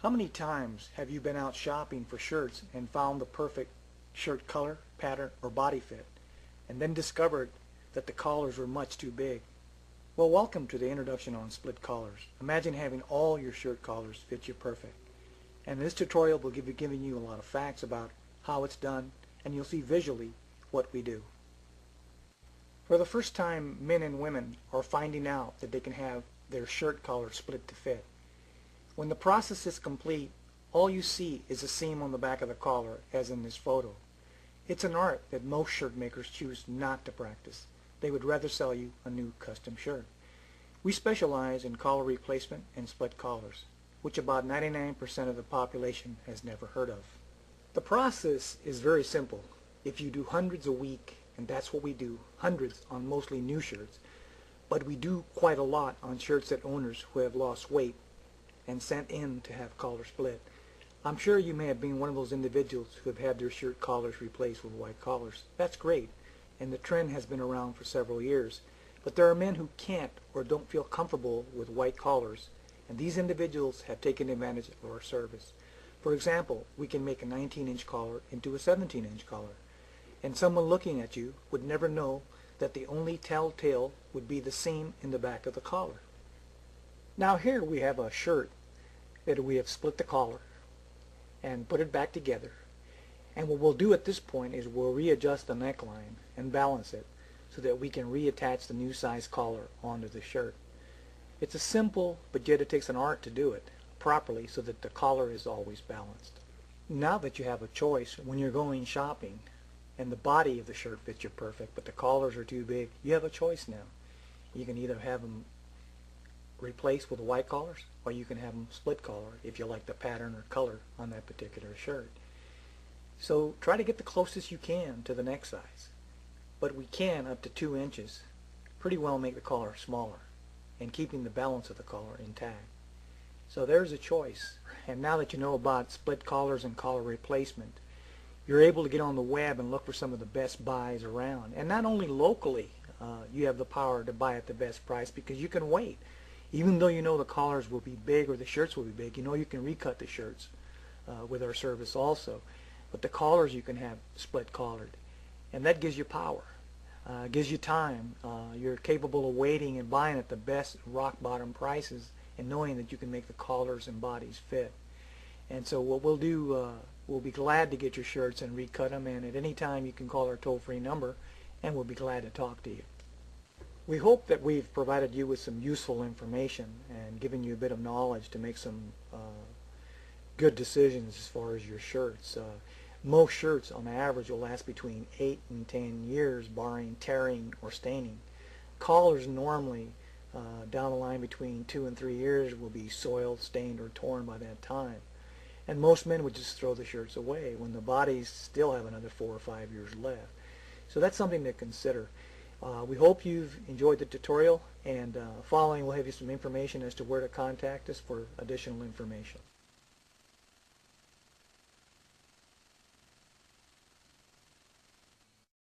How many times have you been out shopping for shirts and found the perfect shirt color, pattern, or body fit, and then discovered that the collars were much too big? Well, welcome to the introduction on split collars. Imagine having all your shirt collars fit you perfect. And this tutorial will be giving you a lot of facts about how it's done, and you'll see visually what we do. For the first time, men and women are finding out that they can have their shirt collar split to fit. When the process is complete, all you see is a seam on the back of the collar, as in this photo. It's an art that most shirt makers choose not to practice. They would rather sell you a new custom shirt. We specialize in collar replacement and split collars, which about 99% of the population has never heard of. The process is very simple. If you do hundreds a week, and that's what we do, hundreds on mostly new shirts, but we do quite a lot on shirts that owners who have lost weight and sent in to have collar split. I'm sure you may have been one of those individuals who have had their shirt collars replaced with white collars. That's great, and the trend has been around for several years. But there are men who can't or don't feel comfortable with white collars, and these individuals have taken advantage of our service. For example, we can make a 19-inch collar into a 17-inch collar, and someone looking at you would never know that the only telltale would be the seam in the back of the collar. Now here we have a shirt that we have split the collar and put it back together, and what we'll do at this point is we'll readjust the neckline and balance it so that we can reattach the new size collar onto the shirt. It's a simple, but yet it takes an art to do it properly so that the collar is always balanced. Now that you have a choice when you're going shopping and the body of the shirt fits you perfect but the collars are too big, you have a choice now. You can either have them replaced with white collars, or you can have them split collar if you like the pattern or color on that particular shirt. So try to get the closest you can to the neck size, but we can, up to 2 inches, pretty well make the collar smaller and keeping the balance of the collar intact. So there's a choice. And now that you know about split collars and collar replacement, you're able to get on the web and look for some of the best buys around. And not only locally, you have the power to buy at the best price because you can wait. Even though you know the collars will be big or the shirts will be big, you know you can recut the shirts with our service also. But the collars you can have split collared, and that gives you power, gives you time. You're capable of waiting and buying at the best rock bottom prices and knowing that you can make the collars and bodies fit. And so what we'll do, we'll be glad to get your shirts and recut them, and at any time you can call our toll-free number and we'll be glad to talk to you. We hope that we've provided you with some useful information and given you a bit of knowledge to make some good decisions as far as your shirts. Most shirts on average will last between 8 and 10 years barring tearing or staining. Collars normally down the line between 2 and 3 years will be soiled, stained, or torn by that time. And most men would just throw the shirts away when the bodies still have another 4 or 5 years left. So that's something to consider. We hope you've enjoyed the tutorial, and following we'll have you some information as to where to contact us for additional information.